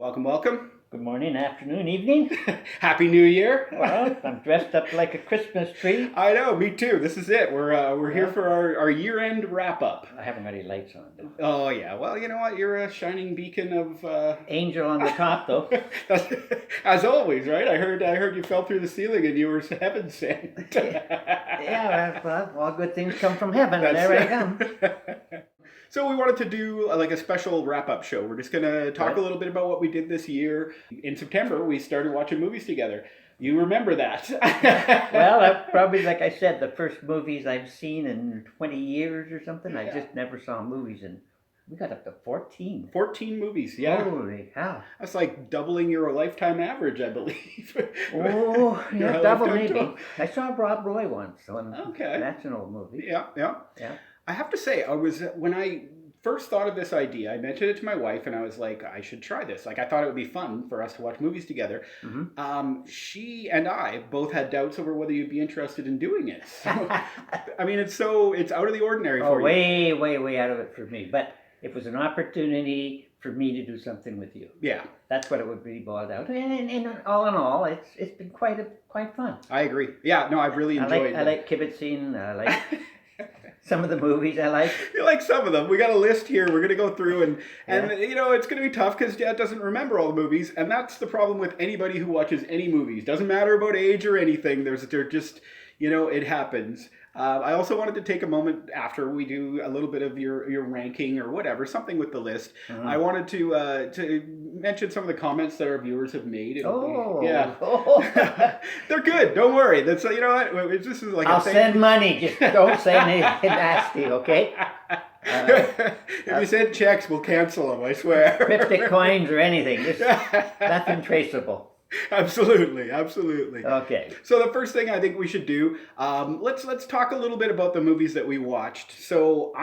Welcome, welcome. Good morning, afternoon, evening. Happy New Year. Well, I'm dressed up like a Christmas tree. I know, me too. This is it. We're here Yeah. for our year-end wrap-up. I haven't got any lights on, though. Oh, yeah. Well, you know what? You're a shining beacon of... Angel on the top, though. As always, right? I heard you fell through the ceiling and you were heaven sent. Yeah, well, all good things come from heaven, and That's there I come. So we wanted to do like a special wrap-up show. We're just going to talk Right. a little bit about what we did this year. In September, we started watching movies together. You remember that? Well, probably, like I said, the first movies I've seen in 20 years or something. I Yeah. just never saw movies, and we got up to 14. 14 movies, yeah. Holy cow. That's like doubling your lifetime average, I believe. Oh, Your yeah, double lifetime maybe. total. I saw Rob Roy once, so Okay. that's an old movie. Yeah, yeah. Yeah. I have to say, when I first thought of this idea, I mentioned it to my wife, and I was like, I should try this. Like, I thought it would be fun for us to watch movies together. Mm-hmm. She and I both had doubts over whether you'd be interested in doing it. So, I mean, it's out of the ordinary Oh, for you. way, way, way out of it for me. But it was an opportunity for me to do something with you. Yeah, That's what it would be boiled out. And all in all, it's been quite fun. I agree. Yeah, no, I've really enjoyed I like kibitzing. I like some of the movies I like. You like some of them. We got a list here. We're going to go through and you know, it's going to be tough because Dad doesn't remember all the movies, and that's the problem with anybody who watches any movies. Doesn't matter about age or anything. They're just, you know, it happens. I also wanted to take a moment after we do a little bit of your ranking or whatever, something with the list. Mhm. I wanted to mention some of the comments that our viewers have made. Oh, Yeah. oh. They're good. Don't worry. That's, you know what? This is like I'll a thing. send money. Just don't say anything nasty, okay? If you send checks, we'll cancel them, I swear. Cryptic coins or anything. Just nothing traceable. Absolutely, absolutely. Okay. So the first thing I think we should do, let's talk a little bit about the movies that we watched. So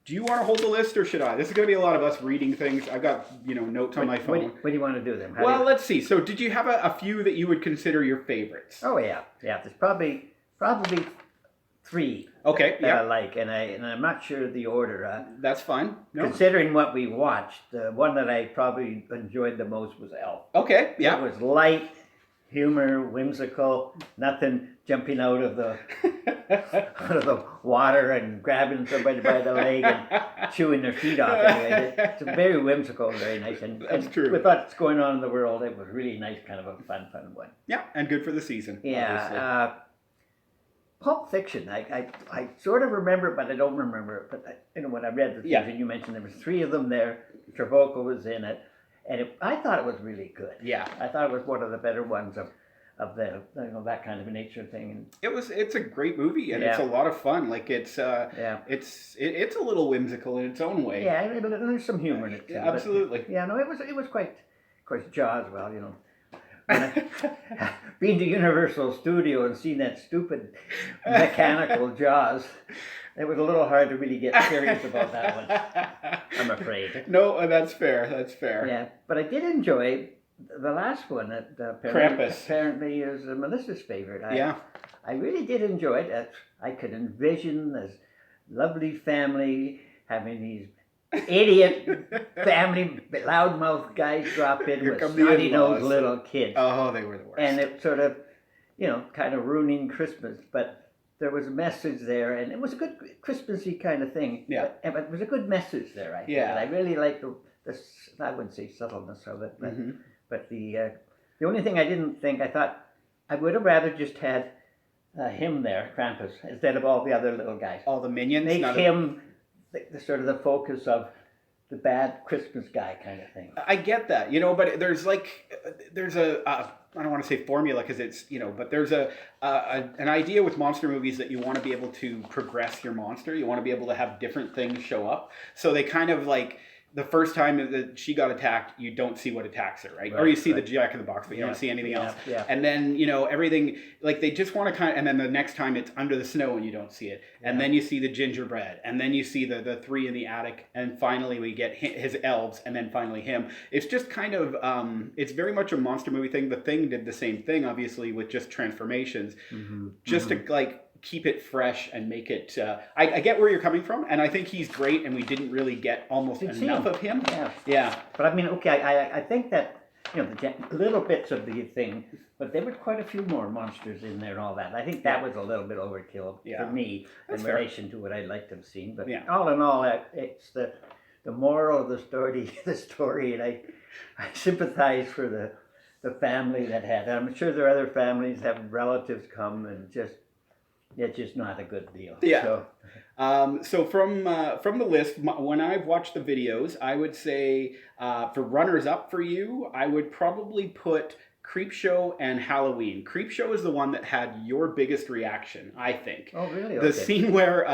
do you want to hold the list or should I? This is going to be a lot of us reading things. I've got, you know, notes on my phone. What do you want to do then? Well, let's see. So did you have a few that you would consider your favorites? Oh yeah. There's probably three Okay, that I yeah, like, and I'm not sure the order. that's fine. No. Considering what we watched, the one that I probably enjoyed the most was Elf. Okay, yeah. It was light, humor, whimsical, nothing jumping out of the water and grabbing somebody by the leg and chewing their feet off. Anyway, it's very whimsical and very nice. And That's true. With what's going on in the world, it was really nice, kind of a fun one. Yeah, and good for the season. obviously. Yeah. Pulp Fiction, I sort of remember it, but I don't remember it. But when I read the things, Yeah. and you mentioned there was three of them there, Travolta was in it, and I thought it was really good. Yeah. I thought it was one of the better ones of the that kind of a nature thing. And It's a great movie and it's a Yeah. lot of fun. Like it's yeah, a little whimsical in its own way. yeah, and there's some humor in it too. Yeah, but- absolutely. yeah, no, it was quite. Of course, Jaws. Well, you know. When I, been to Universal Studio and seen that stupid mechanical Jaws, it was a little hard to really get serious about that one, I'm afraid. No, that's fair. That's fair. Yeah, but I did enjoy the last one that apparently, Krampus. apparently is Melissa's favorite. Yeah. I really did enjoy it. I could envision this lovely family having these idiot family loudmouth guys drop in Here with come the snotty-nosed in-laws. little kids. Oh, they were the worst. And it sort of, you know, kind of ruining Christmas. But there was a message there, and it was a good Christmassy kind of thing. Yeah. But it was a good message there, I think. Yeah. And I really liked the I wouldn't say subtleness of it, but, Mhm. but the only thing I didn't think, I thought I would have rather just had him there, Krampus, instead of all the other little guys. All the minions. Make not him the sort of the focus of the bad Christmas guy kind of thing. I get that, you know, but there's I don't want to say formula because it's, you know, but there's an idea with monster movies that you want to be able to progress your monster. You want to be able to have different things show up. So they kind of like the first time that she got attacked, you don't see what attacks her, right? Or you see the Jack in the Box, but you don't see anything else. Yeah. And then, you know, everything, like they just want to kind of, and then the next time it's under the snow and you don't see it. And then you see the gingerbread, and then you see the three in the attic, and finally we get his elves, and then finally him. It's just kind of, it's very much a monster movie thing. The Thing did the same thing, obviously, with just transformations. Mm-hmm. Just to like keep it fresh and make it. I get where you're coming from, and I think he's great. And we didn't really get almost Didn't see enough him. of him. Yeah. Yeah. But I mean, okay, I think that, the little bits of the thing, but there were quite a few more monsters in there and all that. I think that was a little bit overkill Yeah. for me That's in fair. relation to what I'd like to have seen. But Yeah. all in all, it's the moral of the story, and I sympathize for the family that had. I'm sure there are other families have relatives come and it's just not a good deal. Yeah. So, So from the list, when I've watched the videos, I would say for runners up for you, I would probably put Creepshow and Halloween. Creepshow is the one that had your biggest reaction, I think. oh really? The Okay. scene where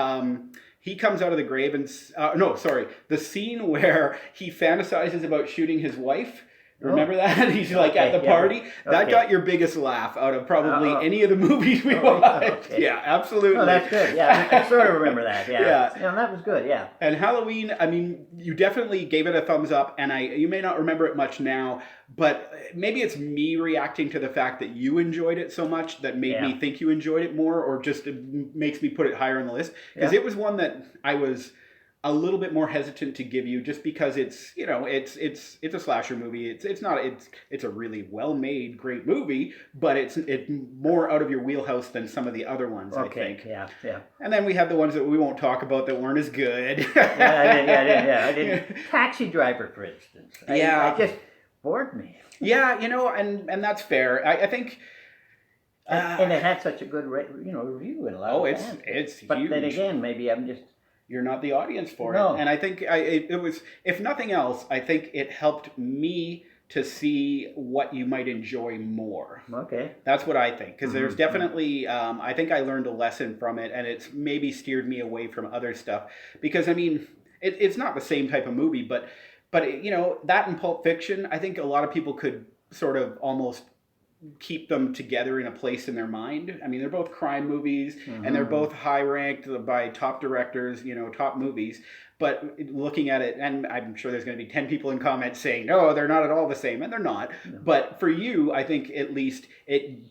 he comes out of the grave and the scene where he fantasizes about shooting his wife. Remember that? He's like at Okay, the yeah. party. That Okay. got your biggest laugh out of probably Uh-oh. any of the movies we Oh, watched. okay. Yeah, absolutely. Oh, that's good. Yeah, I sort of remember that. Yeah. Yeah. Yeah, that was good. Yeah. And Halloween, I mean, you definitely gave it a thumbs up, and you may not remember it much now, but maybe it's me reacting to the fact that you enjoyed it so much that made me Yeah. think you enjoyed it more, or just it makes me put it higher on the list, because Yeah. it was one that I was a little bit more hesitant to give you, just because it's it's a slasher movie. It's a really well made, great movie, but it's more out of your wheelhouse than some of the other ones. Okay. I think. Yeah. And then we have the ones that we won't talk about that weren't as good. I didn't. Taxi Driver, for instance. Yeah. I just bored me. Yeah, and that's fair. I think. And it had such a good review in a lot of bands. it's But huge. then again, maybe I'm just. You're not the audience for No. it, and I think it was. If nothing else, I think it helped me to see what you might enjoy more. Okay. That's what I think, because there's Mhm. definitely, I think I learned a lesson from it, and it's maybe steered me away from other stuff. Because I mean, it's not the same type of movie, but that and Pulp Fiction, I think a lot of people could sort of almost keep them together in a place in their mind. I mean, they're both crime movies, and they're Mhm. both high ranked by top directors, top movies. But looking at it, and I'm sure there's going to be 10 people in comments saying, no, they're not at all the same, and they're not. No. But for you, I think at least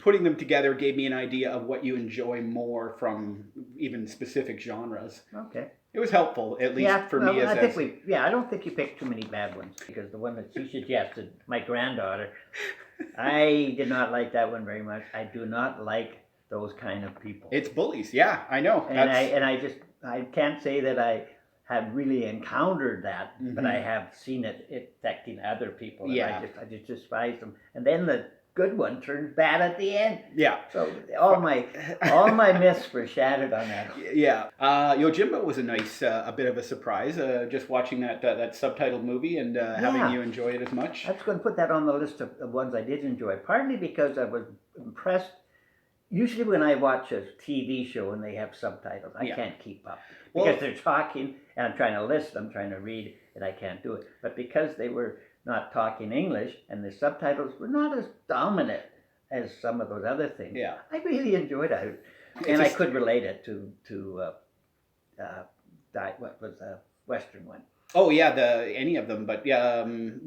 putting them together gave me an idea of what you enjoy more from even specific genres. Okay. It was helpful, at least for me. I don't think you picked too many bad ones, because the one that you suggested, my granddaughter, I did not like that one very much. I do not like those kind of people. It's bullies, yeah, I know. I can't say that I have really encountered that, but Mhm. I have seen it affecting other people. And Yeah. I just despise them. And then the good one turns bad at the end. Yeah. So all my myths were shattered on that. Yeah, Yojimbo was a bit of a surprise. Just watching that subtitled movie and having Yeah. you enjoy it as much. I was going to put that on the list of ones I did enjoy, partly because I was impressed. Usually when I watch a TV show and they have subtitles, I Yeah. can't keep up. Well- Because they're talking and I'm trying to listen, I'm trying to read, and I can't do it. But because they were not talking English and the subtitles were not as dominant as some of those other things, Yeah. I really enjoyed it. It's And I just- could relate it to what was the Western one. Oh yeah, any of them, but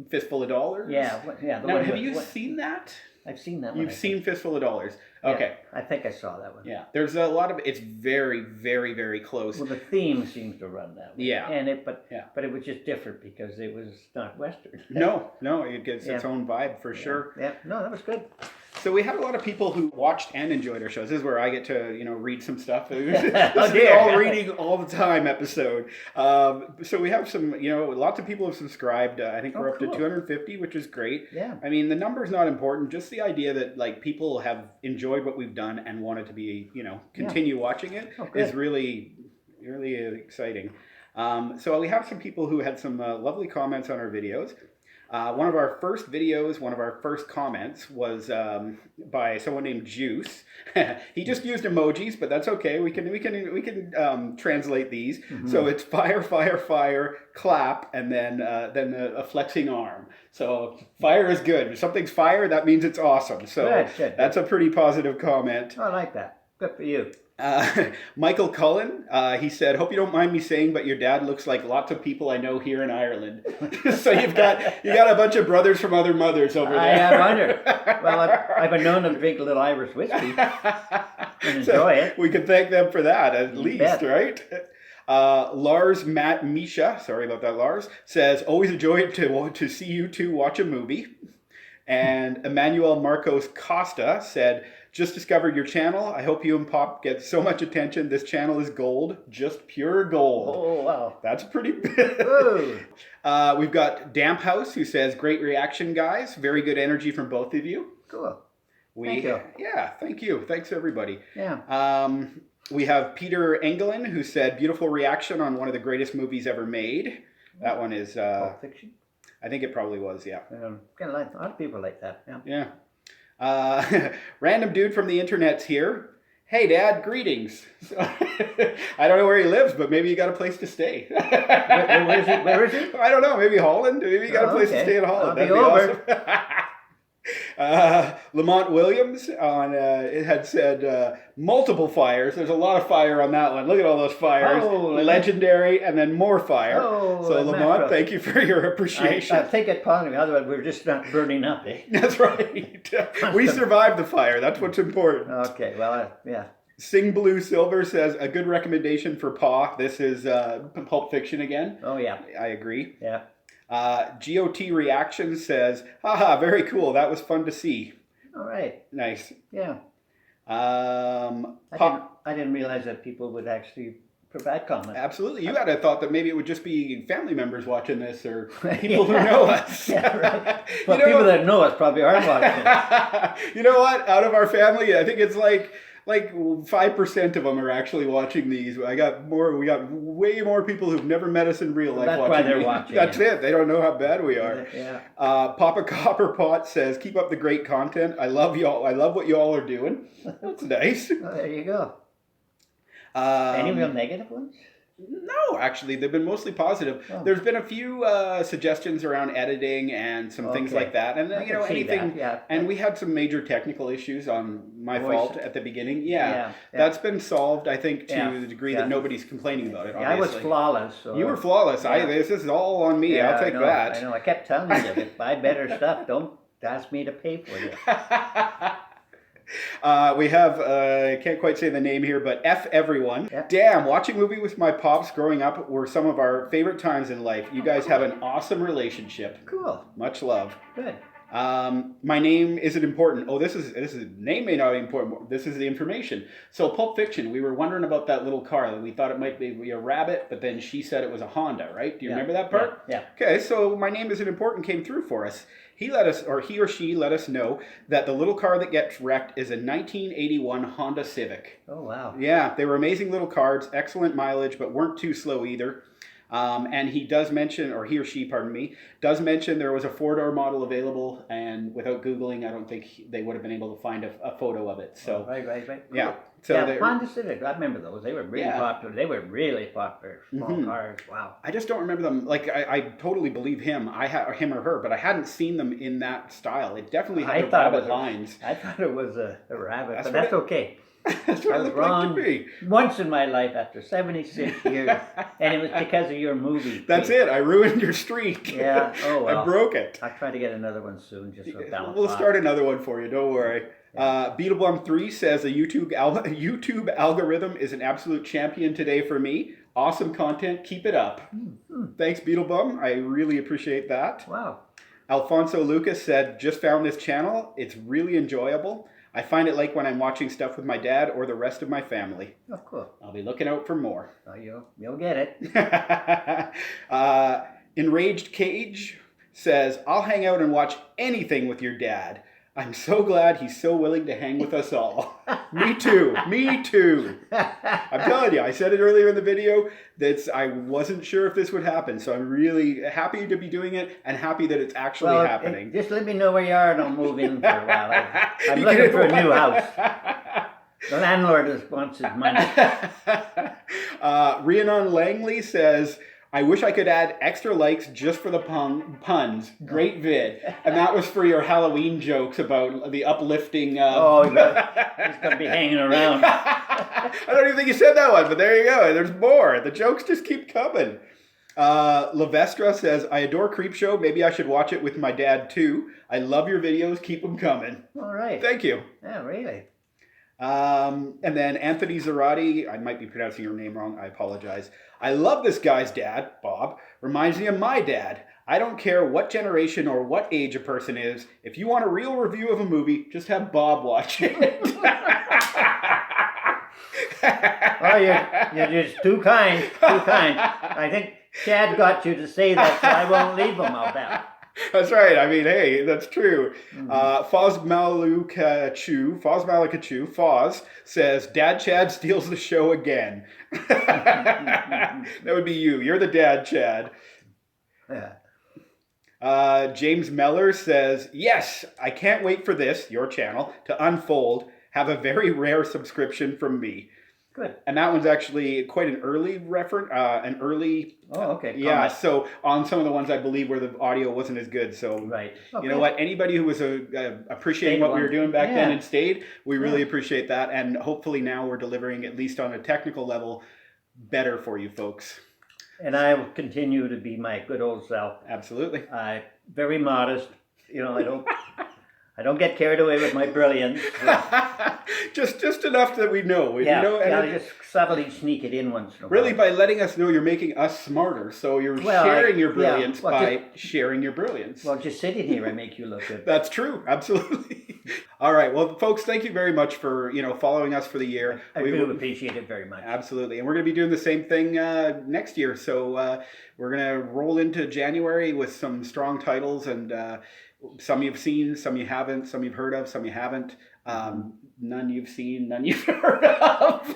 Fistful of Dollars. Yeah, the Now, one have with- you seen that? I've seen that one. You've I seen think. Fistful of Dollars. Yeah, Okay. I think I saw that one. Yeah. There's a lot of. It's very, very, very close. Well, the theme seems to run that way. Yeah. But it was just different because it was not Western. No, it gets its Yeah. own vibe for sure. Yeah, no, that was good. So we had a lot of people who watched and enjoyed our shows. This is where I get to, read some stuff. This Oh, is the dear. all reading all the time episode. So we have some, lots of people have subscribed. I think we're Oh, up to cool. 250, which is great. Yeah. I mean, the number's not important. Just the idea that people have enjoyed what we've done and wanted to be, continue watching it Oh, good. is really, really exciting. So we have some people who had some lovely comments on our videos. One of our first comments was by someone named Juice. He just used emojis, but that's okay. We can translate these. Mm-hmm. So it's fire, fire, fire, clap, and then a flexing arm. So fire is good. If something's fire, that means it's awesome. So Good. that's a pretty positive comment. Oh, I like that. Good for you. Michael Cullen, he said, "Hope you don't mind me saying, but your dad looks like lots of people I know here in Ireland." So you got a bunch of brothers from other mothers over there. I wonder. Well, I've been known to drink a little Irish whiskey and enjoy it. We can thank them for that at least, bet. right? Lars Matt Misha, sorry about that, Lars, says, "Always enjoyed to see you two watch a movie." And Emmanuel Marcos Costa said, "Just discovered your channel. I hope you and Pop get so much attention. This channel is gold, just pure gold." Oh, wow. That's pretty Ooh. We've got Damp House, who says, "Great reaction, guys. Very good energy from both of you." Cool. Thank you. Yeah, thank you. Thanks, everybody. Yeah. We have Peter Engelin, who said, "Beautiful reaction on one of the greatest movies ever made." That one is, Pulp Fiction. I think it probably was, yeah. Kind of like a lot of people like that. Yeah. Yeah. Random dude from the internet's here. "Hey, Dad, greetings." So, I don't know where he lives, but maybe you got a place to stay. Where is he? I don't know. Maybe Holland. Maybe you got a place to stay in Holland. I'll be That'd over. Awesome. Lamont Williams on it had said multiple fires. There's a lot of fire on that one. Look at all those fires. Oh, legendary, and then more fire. Oh, so Lamont, macro. thank you for your appreciation. I take it positive. Otherwise, we're just not burning up, eh? That's right. We survived the fire. That's what's important. Okay. Well, yeah. Sing Blue Silver says, "A good recommendation for Pa." This is Pulp Fiction again. Oh, yeah. I agree. Yeah. GOT Reaction says, "Haha, very cool. That was fun to see." All right. Nice. Yeah. Pop. I didn't realize that people would actually provide comments. Absolutely. You had a thought that maybe it would just be family members watching this, or people who know us. Yeah, right. You Well, know people what? that know us probably aren't watching. You know what? Out of our family, I think it's like 5% of them are actually watching these. We got way more people who've never met us in real life. That's watching why they're these. watching, That's yeah. it. They don't know how bad we are. Yeah. Papa Copperpot says, "Keep up the great content. I love y'all. I love what y'all are doing." That's nice. Oh, there you go. Any real negative ones? No, actually, they've been mostly positive. Oh. There's been a few suggestions around editing and some things Okay. like that, and I you can know see anything. that, yeah. And we had some major technical issues on my Voice. fault at the beginning. Yeah. That's been solved, I think, to Yeah. the degree Yeah. that nobody's complaining about it. Yeah, I was Obviously. flawless. So You were flawless. Yeah. This is all on me. Yeah, I'll take I know, that. I know. I kept telling you that if buy better stuff, don't ask me to pay for you. We have, I can't quite say the name here, but F Everyone. Yeah. Damn, watching movie with my pops growing up were some of our favorite times in life. You guys have an awesome relationship. Cool. Much love. Good. My name isn't important. Oh, this is name may not be important. This is the information. So Pulp Fiction, we were wondering about that little car. We thought it might be a rabbit, but then she said it was a Honda, right? Do you remember that part? Yeah. Okay, so my name isn't important came through for us. He or she let us know that the little car that gets wrecked is a 1981 Honda Civic. Oh, wow. Yeah, they were amazing little cars, excellent mileage, but weren't too slow either. And he does mention, or he or she, pardon me, does mention there was a 4-door model available, and without Googling, I don't think they would have been able to find a photo of it. So, Right. yeah. Cool. So yeah, they're- Honda Civic. I remember those. They were really Yeah. popular. They were really popular. Small Mhm. cars. Wow. I just don't remember them. Like, I totally believe him. Or him or her, but I hadn't seen them in that style. It definitely I had the thought it rabbit was lines. I thought it was a rabbit, That's but what that's it- okay. That's what I it was looked like wrong to me. once in my life after 76 years, and it was because of your movie. That's it. I ruined your streak. Yeah. Oh, well. I broke it. I'll try to get another one soon, just to balance We'll out. start another one for you. Don't worry. Beetleblum3 says the YouTube algorithm is an absolute champion today for me. Awesome content. Keep it up. Thanks, Beetleblum. I really appreciate that. Wow. Alfonso Lucas said, "Just found this channel. It's really enjoyable. I find it like when I'm watching stuff with my dad or the rest of my family. Oh, cool. I'll be looking out for more." Oh, you'll get it. Enraged Cage says, "I'll hang out and watch anything with your dad. I'm so glad he's so willing to hang with us all." Me too. Me too. I'm telling you, I said it earlier in the video that I wasn't sure if this would happen. So I'm really happy to be doing it and happy that it's actually happening. Just let me know where you are and I'll move in for a while. I'm You looking can- for a new house. The landlord wants his money. Rhiannon Langley says, I wish I could add extra likes just for the puns. Great vid. And that was for your Halloween jokes about the uplifting. Oh, he's going to be hanging around. I don't even think you said that one, but there you go. There's more. The jokes just keep coming. Lavestra says, I adore Creepshow. Maybe I should watch it with my dad too. I love your videos. Keep them coming. All right. Thank you. Yeah, really. And then Anthony Zarati, I might be pronouncing your name wrong. I apologize. I love this guy's dad, Bob. Reminds me of my dad. I don't care what generation or what age a person is. If you want a real review of a movie, just have Bob watch it. Oh, you're just too kind. Too kind. I think Chad got you to say that, so I won't leave him out there. That's right. I mean, hey, that's true. Foz Malakachu, Foz says, Dad Chad steals the show again. That would be you. You're the dad, Chad. Yeah. James Meller says, yes, I can't wait for this, your channel, to unfold. Have a very rare subscription from me. Good. And that one's actually quite an early reference, Oh, okay. Yeah, Comment. so on some of the ones I believe where the audio wasn't as good. So, Right. you know what? Anybody who was appreciating what we were doing back then and stayed, we really appreciate that. And hopefully now we're delivering, at least on a technical level, better for you folks. And I will continue to be my good old self. Absolutely. Very modest. You know, I don't get carried away with my brilliance. just enough that we know. Yeah, you know, I just subtly sneak it in once in a while. Really, by letting us know, you're making us smarter. So you're sharing your brilliance by sharing your brilliance. Well, just sitting here, I make you look good. That's true. Absolutely. All right. Well, folks, thank you very much for following us for the year. I do appreciate it very much. Absolutely. And we're going to be doing the same thing next year. So we're going to roll into January with some strong titles, and some you've seen, some you haven't, some you've heard of, some you haven't. None you've seen, none you've heard of.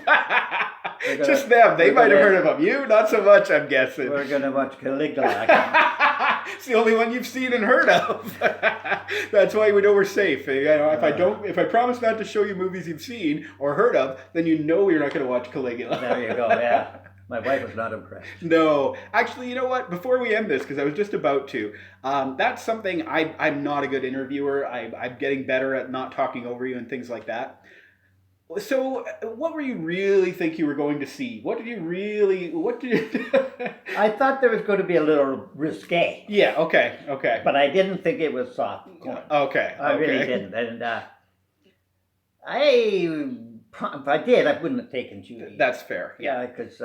Just them. They might have heard of them. You, not so much, I'm guessing. We're going to watch Caligula. It's the only one you've seen and heard of. That's why we know we're safe. If I promise not to show you movies you've seen or heard of, then you know you're not going to watch Caligula. There you go. Yeah. My wife was not impressed. No. Actually, you know what? Before we end this, because I was just about to, that's something I'm not a good interviewer. I'm getting better at not talking over you and things like that. So, what were you really think you were going to see? What did you... I thought there was going to be a little risque. Yeah, okay. But I didn't think it was soft. Okay. I really didn't. And if I did, I wouldn't have taken Judy. That's fair. Yeah, because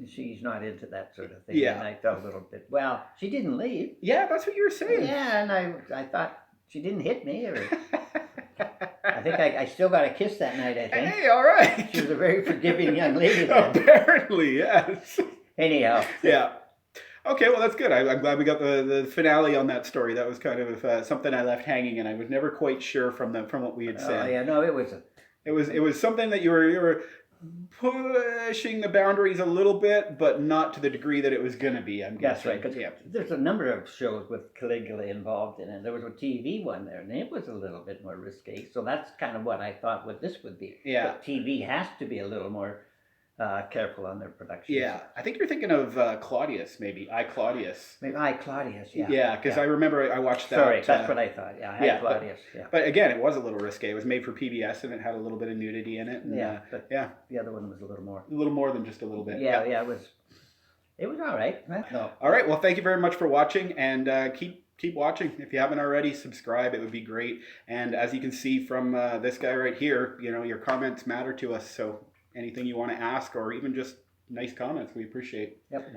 she's not into that sort of thing. Yeah. And I felt a little bit, well, she didn't leave. Yeah, that's what you were saying. Yeah, and I thought she didn't hit me. Or I think I still got a kiss that night, I think. Hey, all right. She was a very forgiving young lady then. Apparently, yes. Anyhow. Yeah. Okay, well, that's good. I'm glad we got the finale on that story. That was kind of something I left hanging, and I was never quite sure from what we had said. Oh, yeah, no, it was... It was something that you were pushing the boundaries a little bit, but not to the degree that it was going to be. I'm guessing. That's right. Because there's a number of shows with Caligula involved in it. There was a TV one there, and it was a little bit more risque. So that's kind of what I thought this would be. Yeah. But TV has to be a little more careful on their production. Yeah, I think you're thinking of Claudius, maybe. Claudius. Maybe Claudius, yeah. Yeah, because I remember I watched that. Sorry, that's what I thought. Yeah, Claudius. But again, it was a little risque. It was made for PBS, and it had a little bit of nudity in it. And, but the other one was a little more. A little more than just a little bit. Yeah, it was all right. No. All right, well, thank you very much for watching, and keep watching. If you haven't already, subscribe. It would be great. And as you can see from this guy right here, your comments matter to us. So anything you want to ask, or even just nice comments, we appreciate. Yep,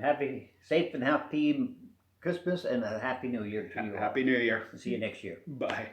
safe and happy Christmas and a happy New Year to you. Happy New Year. See you next year. Bye.